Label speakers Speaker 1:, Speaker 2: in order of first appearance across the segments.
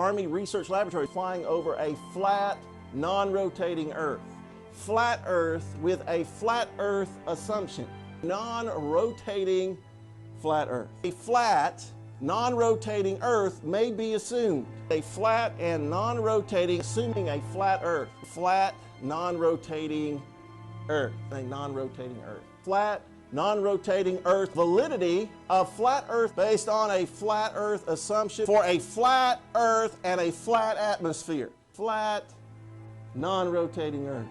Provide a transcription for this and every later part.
Speaker 1: Army Research Laboratory flying over a flat, non-rotating Earth. Flat Earth with a flat Earth assumption. Non-rotating flat Earth. A flat, non-rotating Earth may be assumed. A flat and non-rotating, assuming a flat Earth. Flat, non-rotating Earth. A non-rotating Earth. Flat, non-rotating Earth. Validity of flat Earth based on a flat Earth assumption for a flat Earth and a flat atmosphere. Flat, non-rotating Earth.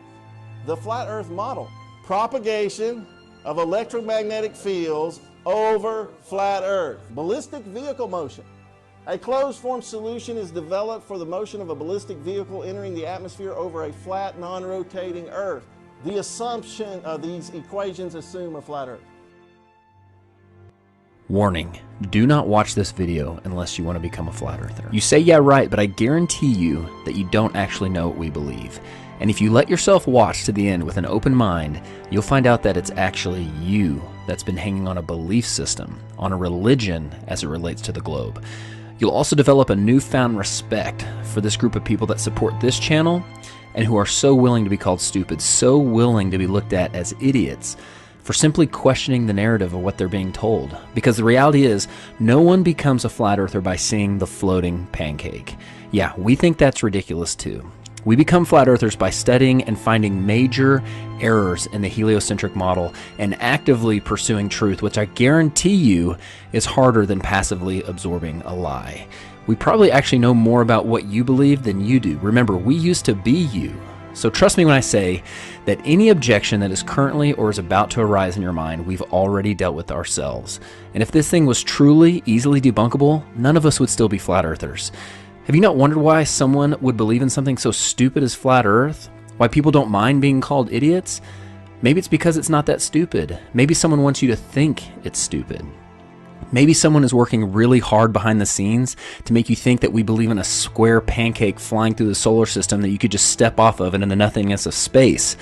Speaker 1: The flat Earth model. Propagation of electromagnetic fields over flat Earth. Ballistic vehicle motion. A closed-form solution is developed for the motion of a ballistic vehicle entering the atmosphere over a flat, non-rotating Earth. The assumption of these equations assume a flat Earth.
Speaker 2: Warning, do not watch this video unless you want to become a flat earther. You say, yeah, right, but I guarantee you that you don't actually know what we believe. And if you let yourself watch to the end with an open mind, you'll find out that it's actually you that's been hanging on a belief system, on a religion as it relates to the globe. You'll also develop a newfound respect for this group of people that support this channel and who are so willing to be called stupid, so willing to be looked at as idiots for simply questioning the narrative of what they're being told. Because the reality is, no one becomes a flat earther by seeing the floating pancake. Yeah, we think that's ridiculous too. We become flat earthers by studying and finding major errors in the heliocentric model and actively pursuing truth, which I guarantee you is harder than passively absorbing a lie. We probably actually know more about what you believe than you do. Remember, we used to be you. So trust me when I say that any objection that is currently or is about to arise in your mind, we've already dealt with ourselves. And if this thing was truly easily debunkable, none of us would still be flat earthers. Have you not wondered why someone would believe in something so stupid as flat Earth? Why people don't mind being called idiots? Maybe it's because it's not that stupid. Maybe someone wants you to think it's stupid. Maybe someone is working really hard behind the scenes to make you think that we believe in a square pancake flying through the solar system that you could just step off of and in the nothingness of space.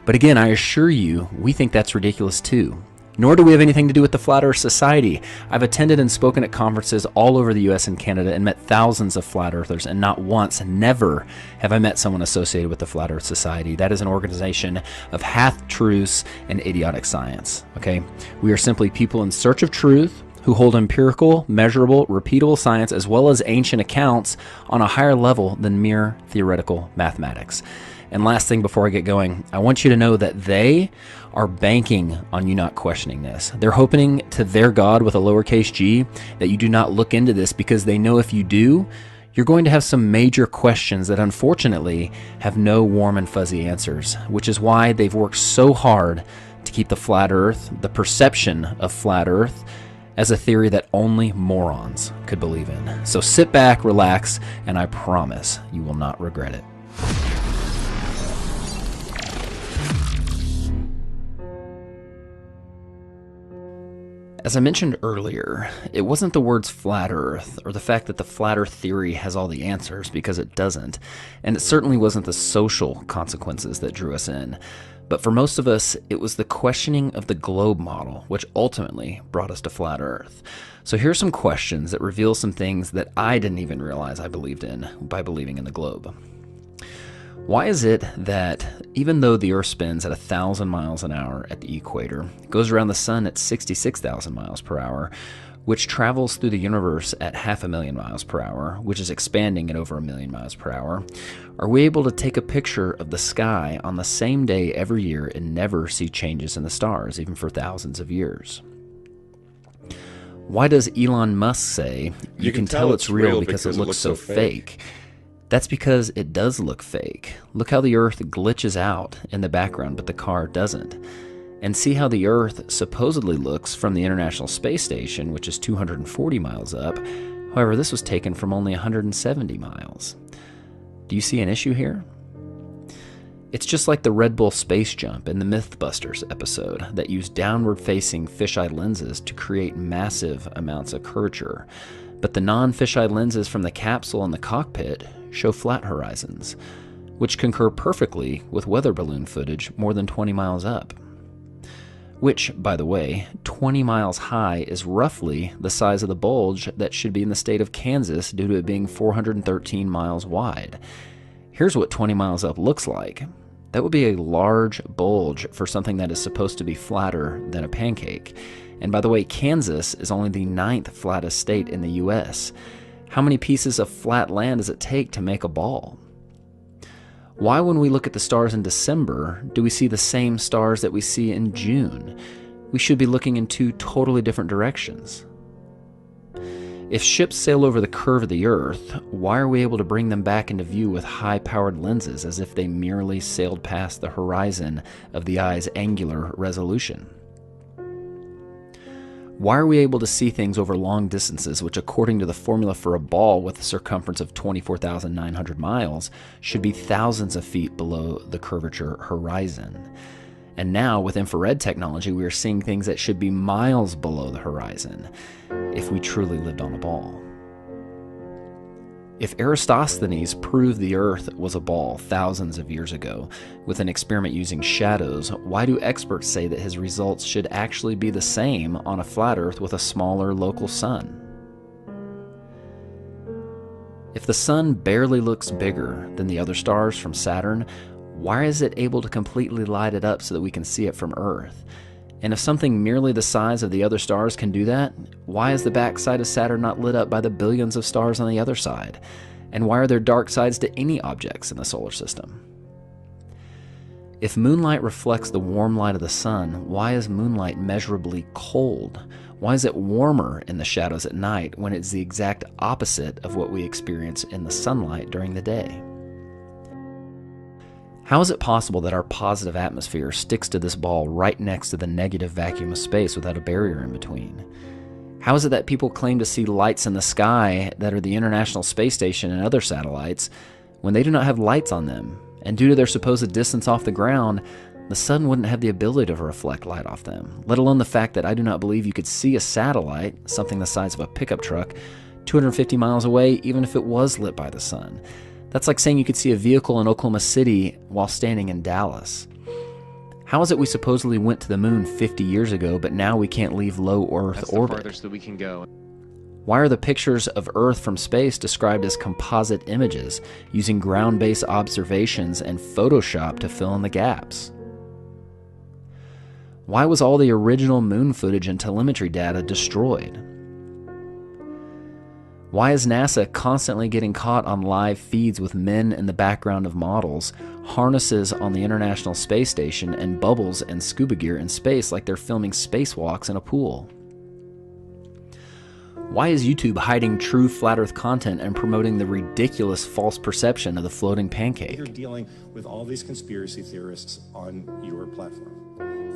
Speaker 2: But again, I assure you, we think that's ridiculous too. Nor do we have anything to do with the Flat Earth Society. I've attended and spoken at conferences all over the US and Canada and met thousands of flat earthers, and not once, never, have I met someone associated with the Flat Earth Society. That is an organization of half-truths and idiotic science, okay? We are simply people in search of truth who hold empirical, measurable, repeatable science as well as ancient accounts on a higher level than mere theoretical mathematics. And last thing before I get going, I want you to know that they are banking on you not questioning this. They're hoping to their God with a lowercase g that you do not look into this, because they know if you do, you're going to have some major questions that unfortunately have no warm and fuzzy answers, which is why they've worked so hard to keep the flat earth, the perception of flat earth, as a theory that only morons could believe in. So sit back, relax, and I promise you will not regret it. As I mentioned earlier, it wasn't the words flat earth or the fact that the flat earth theory has all the answers, because it doesn't. And it certainly wasn't the social consequences that drew us in. But for most of us, it was the questioning of the globe model, which ultimately brought us to flat earth. So here's some questions that reveal some things that I didn't even realize I believed in by believing in the globe. Why is it that even though the Earth spins at 1,000 miles an hour at the equator, it goes around the sun at 66,000 miles per hour, which travels through the universe at 500,000 miles per hour, which is expanding at over 1,000,000 miles per hour, are we able to take a picture of the sky on the same day every year and never see changes in the stars, even for thousands of years? Why does Elon Musk say, you can tell it's real because it looks so fake? That's because it does look fake. Look how the Earth glitches out in the background, but the car doesn't. And see how the Earth supposedly looks from the International Space Station, which is 240 miles up. However, this was taken from only 170 miles. Do you see an issue here? It's just like the Red Bull space jump in the Mythbusters episode that used downward-facing fisheye lenses to create massive amounts of curvature. But the non-fisheye lenses from the capsule and the cockpit show flat horizons, which concur perfectly with weather balloon footage more than 20 miles up. which, by the way, 20 miles high is roughly the size of the bulge that should be in the state of Kansas due to it being 413 miles wide. Here's what 20 miles up looks like. That would be a large bulge for something that is supposed to be flatter than a pancake. And by the way, Kansas is only the 9th flattest state in the US. How many pieces of flat land does it take to make a ball? Why, when we look at the stars in December, do we see the same stars that we see in June? We should be looking in two totally different directions. If ships sail over the curve of the Earth, why are we able to bring them back into view with high-powered lenses as if they merely sailed past the horizon of the eye's angular resolution? Why are we able to see things over long distances, which according to the formula for a ball with a circumference of 24,900 miles, should be thousands of feet below the curvature horizon? And now, with infrared technology, we are seeing things that should be miles below the horizon, if we truly lived on a ball. If Eratosthenes proved the Earth was a ball thousands of years ago with an experiment using shadows, why do experts say that his results should actually be the same on a flat Earth with a smaller local sun? If the sun barely looks bigger than the other stars from Saturn, why is it able to completely light it up so that we can see it from Earth? And if something merely the size of the other stars can do that, why is the backside of Saturn not lit up by the billions of stars on the other side? And why are there dark sides to any objects in the solar system? If moonlight reflects the warm light of the sun, why is moonlight measurably cold? Why is it warmer in the shadows at night when it's the exact opposite of what we experience in the sunlight during the day? How is it possible that our positive atmosphere sticks to this ball right next to the negative vacuum of space without a barrier in between? How is it that people claim to see lights in the sky that are the International Space Station and other satellites when they do not have lights on them? And due to their supposed distance off the ground, the sun wouldn't have the ability to reflect light off them, let alone the fact that I do not believe you could see a satellite, something the size of a pickup truck, 250 miles away even if it was lit by the sun. That's like saying you could see a vehicle in Oklahoma City while standing in Dallas. How is it we supposedly went to the moon 50 years ago, but now we can't leave low Earth orbit?
Speaker 3: That's the farthest that we can go.
Speaker 2: Why are the pictures of Earth from space described as composite images, using ground-based observations and Photoshop to fill in the gaps? Why was all the original moon footage and telemetry data destroyed? Why is NASA constantly getting caught on live feeds with men in the background of models, harnesses on the International Space Station, and bubbles and scuba gear in space like they're filming spacewalks in a pool? Why is YouTube hiding true flat Earth content and promoting the ridiculous false perception of the floating pancake?
Speaker 4: You're dealing with all these conspiracy theorists on your platform.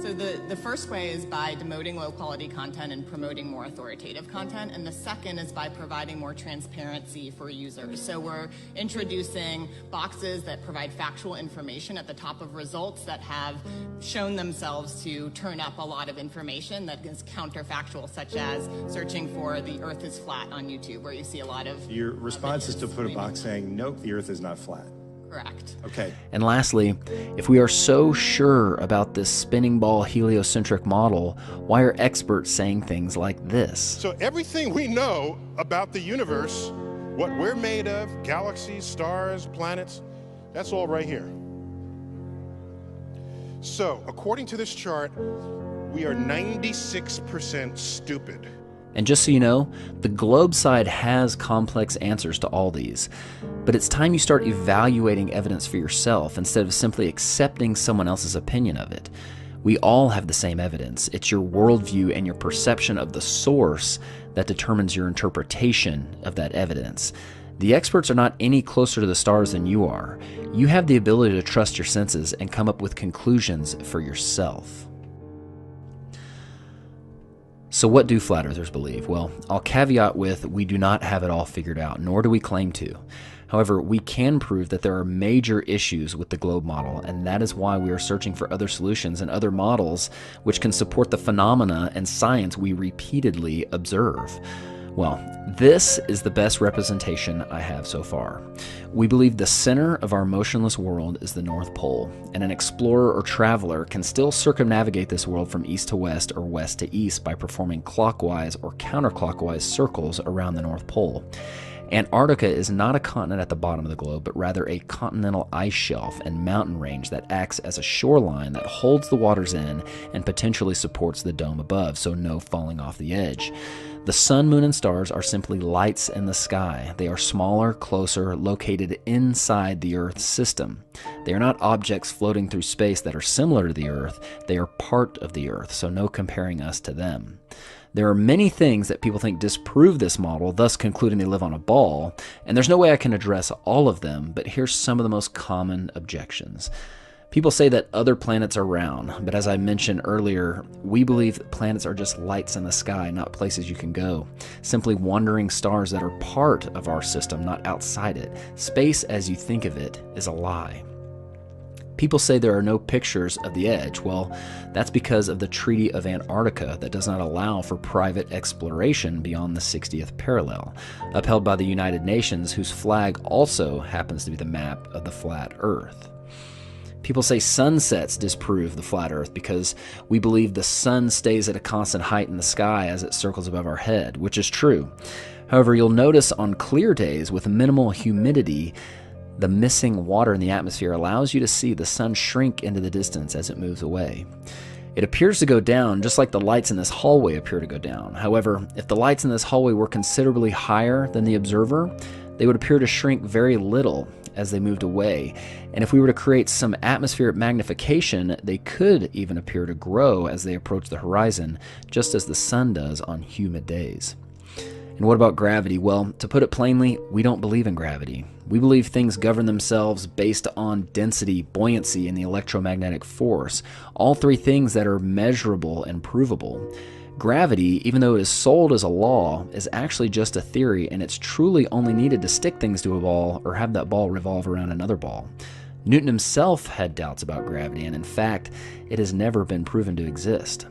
Speaker 5: So the first way is by demoting low-quality content and promoting more authoritative content, and the second is by providing more transparency for users. So we're introducing boxes that provide factual information at the top of results that have shown themselves to turn up a lot of information that is counterfactual, such as searching for the Earth is flat on YouTube, where you see a lot of
Speaker 4: Your response is to put a box saying, nope, the Earth is not flat.
Speaker 5: Correct.
Speaker 4: Okay.
Speaker 2: And lastly, if we are so sure about this spinning ball heliocentric model, why are experts saying things like this?
Speaker 6: So everything we know about the universe, what we're made of, galaxies, stars, planets, that's all right here. So according to this chart, we are 96% stupid.
Speaker 2: And just so you know, the globe side has complex answers to all these. But it's time you start evaluating evidence for yourself instead of simply accepting someone else's opinion of it. We all have the same evidence. It's your worldview and your perception of the source that determines your interpretation of that evidence. The experts are not any closer to the stars than you are. You have the ability to trust your senses and come up with conclusions for yourself. So what do flat earthers believe? Well, I'll caveat with we do not have it all figured out, nor do we claim to. However, we can prove that there are major issues with the globe model, and that is why we are searching for other solutions and other models which can support the phenomena and science we repeatedly observe. Well, this is the best representation I have so far. We believe the center of our motionless world is the North Pole, and an explorer or traveler can still circumnavigate this world from east to west or west to east by performing clockwise or counterclockwise circles around the North Pole. Antarctica is not a continent at the bottom of the globe, but rather a continental ice shelf and mountain range that acts as a shoreline that holds the waters in and potentially supports the dome above, so no falling off the edge. The sun, moon, and stars are simply lights in the sky. They are smaller, closer, located inside the Earth's system. They are not objects floating through space that are similar to the Earth. They are part of the Earth, so no comparing us to them. There are many things that people think disprove this model, thus concluding they live on a ball, and there's no way I can address all of them, but here's some of the most common objections. People say that other planets are round, but as I mentioned earlier, we believe that planets are just lights in the sky, not places you can go. Simply wandering stars that are part of our system, not outside it. Space, as you think of it, is a lie. People say there are no pictures of the edge. Well, that's because of the Treaty of Antarctica that does not allow for private exploration beyond the 60th parallel, upheld by the United Nations, whose flag also happens to be the map of the flat Earth. People say sunsets disprove the flat Earth because we believe the sun stays at a constant height in the sky as it circles above our head, which is true. However, you'll notice on clear days with minimal humidity, the missing water in the atmosphere allows you to see the sun shrink into the distance as it moves away. It appears to go down just like the lights in this hallway appear to go down. However, if the lights in this hallway were considerably higher than the observer, they would appear to shrink very little as they moved away. And if we were to create some atmospheric magnification, they could even appear to grow as they approach the horizon, just as the sun does on humid days. And what about gravity? Well, to put it plainly, we don't believe in gravity. We believe things govern themselves based on density, buoyancy, and the electromagnetic force, all three things that are measurable and provable. Gravity, even though it is sold as a law, is actually just a theory, and it's truly only needed to stick things to a ball or have that ball revolve around another ball. Newton himself had doubts about gravity, and in fact, it has never been proven to exist.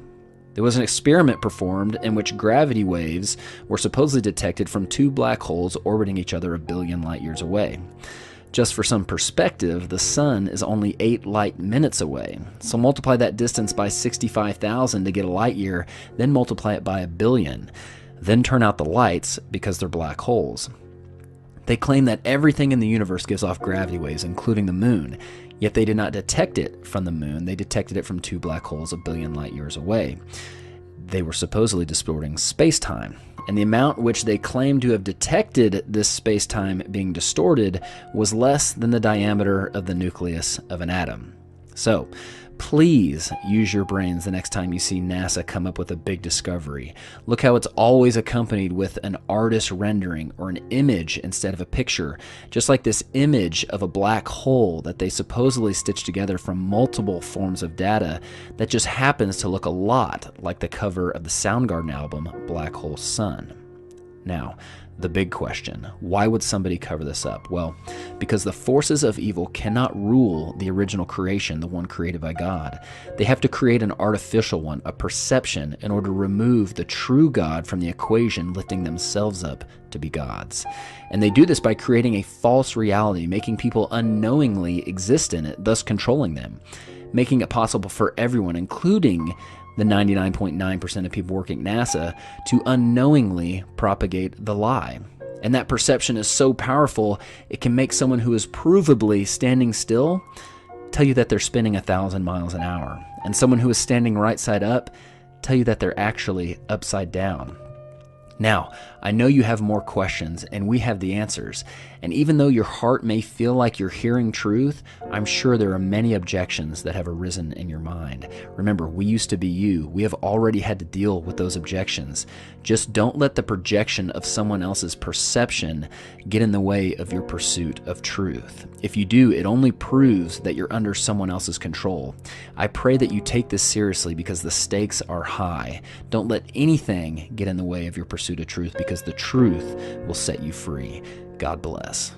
Speaker 2: There was an experiment performed in which gravity waves were supposedly detected from two black holes orbiting each other 1 billion light years away. Just for some perspective, the sun is only 8 light minutes away. So multiply that distance by 65,000 to get a light year, then multiply it by 1 billion. Then turn out the lights because they're black holes. They claim that everything in the universe gives off gravity waves, including the moon. Yet they did not detect it from the moon, they detected it from two black holes 1 billion light years away. They were supposedly distorting space-time, and the amount which they claimed to have detected this space-time being distorted was less than the diameter of the nucleus of an atom. So, please use your brains the next time you see NASA come up with a big discovery. Look how it's always accompanied with an artist rendering or an image instead of a picture, just like this image of a black hole that they supposedly stitched together from multiple forms of data that just happens to look a lot like the cover of the Soundgarden album, Black Hole Sun. Now, the big question, why would somebody cover this up? Well, because the forces of evil cannot rule the original creation, the one created by God. They have to create an artificial one, a perception, in order to remove the true God from the equation, lifting themselves up to be gods. And they do this by creating a false reality, making people unknowingly exist in it, thus controlling them, making it possible for everyone, including the 99.9% of people working at NASA, to unknowingly propagate the lie. And that perception is so powerful, it can make someone who is provably standing still tell you that they're spinning 1,000 miles an hour. And someone who is standing right side up tell you that they're actually upside down. Now, I know you have more questions, and we have the answers. And even though your heart may feel like you're hearing truth, I'm sure there are many objections that have arisen in your mind. Remember, we used to be you. We have already had to deal with those objections. Just don't let the projection of someone else's perception get in the way of your pursuit of truth. If you do, it only proves that you're under someone else's control. I pray that you take this seriously because the stakes are high. Don't let anything get in the way of your pursuit of truth, because the truth will set you free. God bless.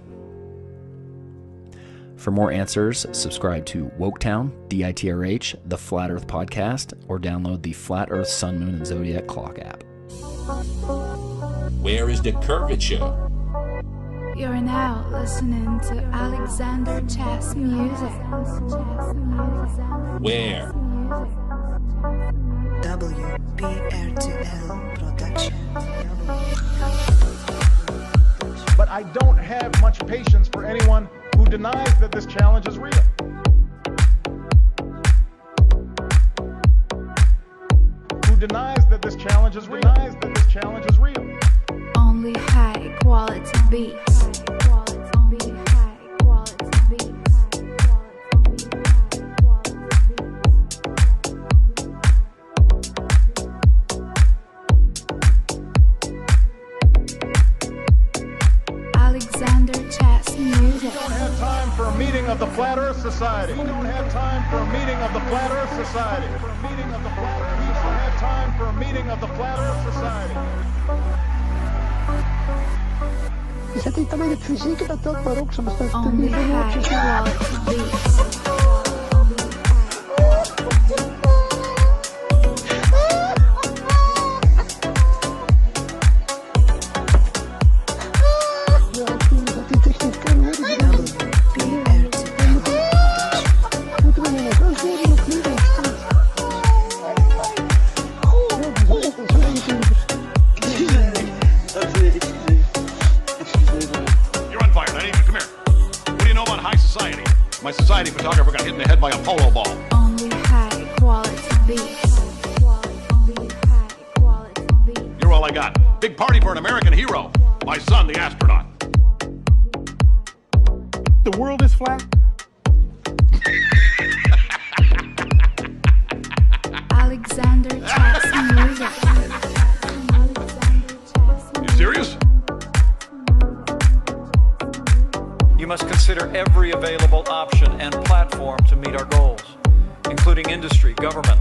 Speaker 2: For more answers, subscribe to Woketown, DITRH, the Flat Earth Podcast, or download the Flat Earth Sun, Moon, and Zodiac Clock app.
Speaker 3: Where is the curvature?
Speaker 7: You're now listening to Alexander Chess Music.
Speaker 3: Where?
Speaker 8: WPRTL Production.
Speaker 9: But I don't have much patience for anyone who denies that this challenge is real. Who denies that this challenge is real. Denies that this challenge is real.
Speaker 7: Only high quality beats. Only high quality beats. Alexander Chess Music.
Speaker 9: We don't have time for a meeting of the Flat Earth Society. We don't have time for a meeting of the Flat Earth Society. For a meeting of the Flat Earth. We don't have time for a meeting of the Flat Earth Society.
Speaker 7: Only high quality beats.
Speaker 10: My society photographer got hit in the head by a polo ball.
Speaker 7: Only high quality beats. Only high quality beats.
Speaker 10: You're all I got. Big party for an American hero. My son, the astronaut.
Speaker 9: The world is flat.
Speaker 7: Alexander Chess Music.
Speaker 10: You serious?
Speaker 11: You must consider every available option and platform to meet our goals, including industry, government,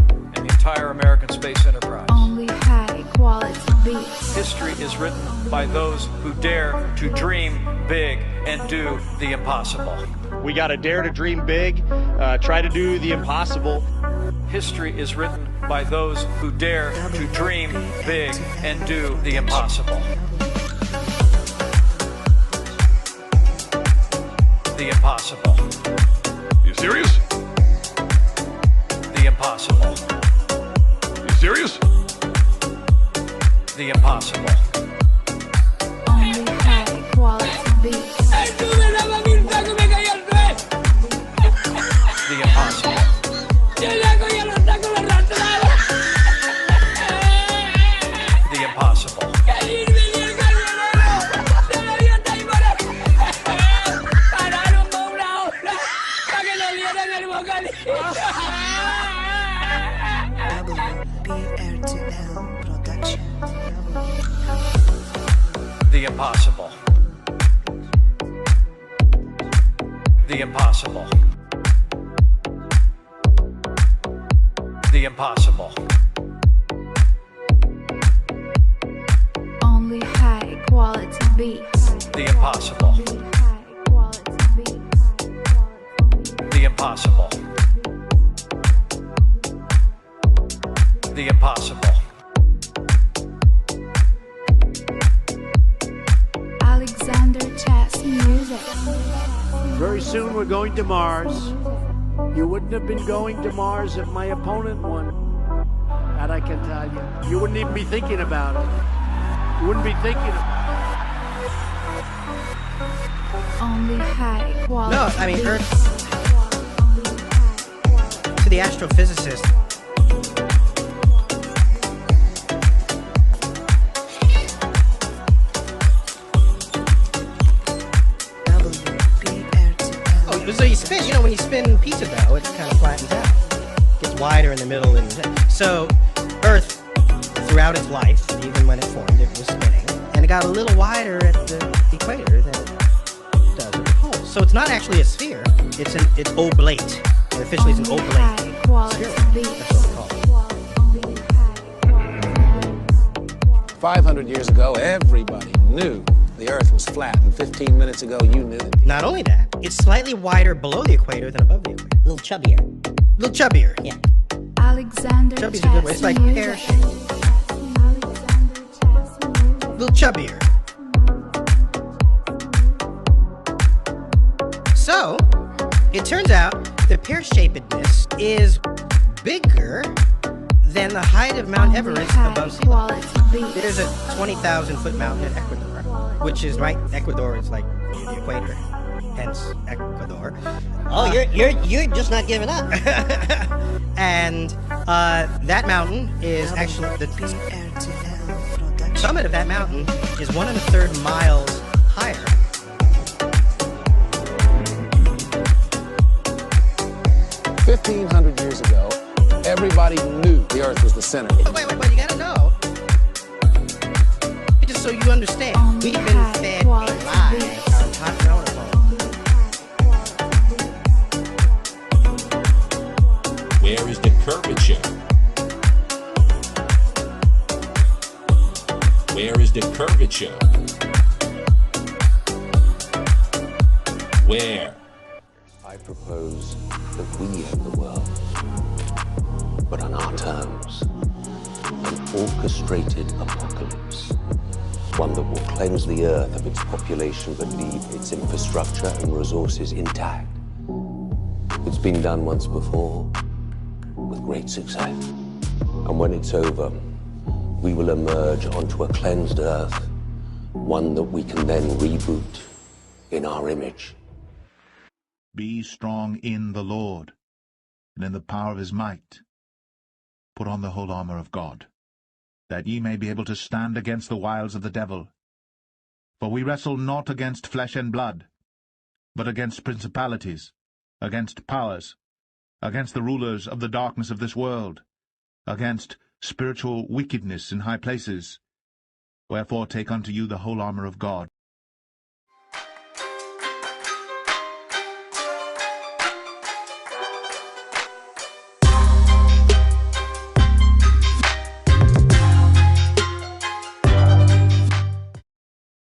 Speaker 11: and the entire American space enterprise.
Speaker 7: Only high quality beats.
Speaker 11: History is written by those who dare to dream big and do the impossible.
Speaker 12: We gotta dare to dream big, try to do the impossible.
Speaker 11: History is written by those who dare to dream big and do the impossible. The impossible.
Speaker 10: You serious?
Speaker 11: The impossible.
Speaker 10: You serious?
Speaker 11: The impossible.
Speaker 7: Only high quality beats.
Speaker 11: The impossible. The impossible.
Speaker 8: WPRTL Production.
Speaker 11: The impossible. The impossible. The impossible.
Speaker 7: Only high quality beats.
Speaker 11: The impossible. The impossible. The impossible.
Speaker 7: Alexander Chess Music.
Speaker 13: Very soon we're going to Mars. You wouldn't have been going to Mars if my opponent won. That I can tell you. You wouldn't even be thinking about it. You wouldn't be thinking about it.
Speaker 7: Only high quality.
Speaker 14: No, I mean, Earth. To the astrophysicist. So you spin, you know, when you spin pizza dough, it kind of flattens out. Gets wider in the middle. So Earth, throughout its life, even when it formed, it was spinning. And it got a little wider at the equator than it does at the pole. So it's not actually a sphere, it's oblate. And officially it's an oblate sphere. That's what it's called.
Speaker 15: 500 years ago, everybody knew the Earth was flat, and 15 minutes ago, you knew it.
Speaker 14: Not only that, it's slightly wider below the equator than above the equator. A little chubbier. A little chubbier, yeah.
Speaker 7: Alexander
Speaker 14: Chubby's a good way. It's like pear-shaped. A little chubbier. So, it turns out the pear-shapedness is bigger than the height of Mount Everest above sea level. There's a 20,000-foot mountain in Ecuador, which is right. Ecuador is like the equator, hence Ecuador.
Speaker 3: Oh, you're just not giving up.
Speaker 14: And that mountain is actually the summit of that mountain is 1 1/3 miles higher.
Speaker 15: $1,500 years ago, everybody knew the Earth was the center.
Speaker 14: Wait, you gotta know. Just so you understand, we've been fed a lie our entire life.
Speaker 16: Where is the curvature? Where is the curvature? Where?
Speaker 17: I propose that we end the world, but on our terms. An orchestrated apocalypse. One that will cleanse the Earth of its population but leave its infrastructure and resources intact. It's been done once before, with great success. And when it's over, we will emerge onto a cleansed Earth, one that we can then reboot in our image.
Speaker 9: Be strong in the Lord, and in the power of his might. Put on the whole armor of God, that ye may be able to stand against the wiles of the devil. For we wrestle not against flesh and blood, but against principalities, against powers, against the rulers of the darkness of this world, against spiritual wickedness in high places. Wherefore take unto you the whole armor of God,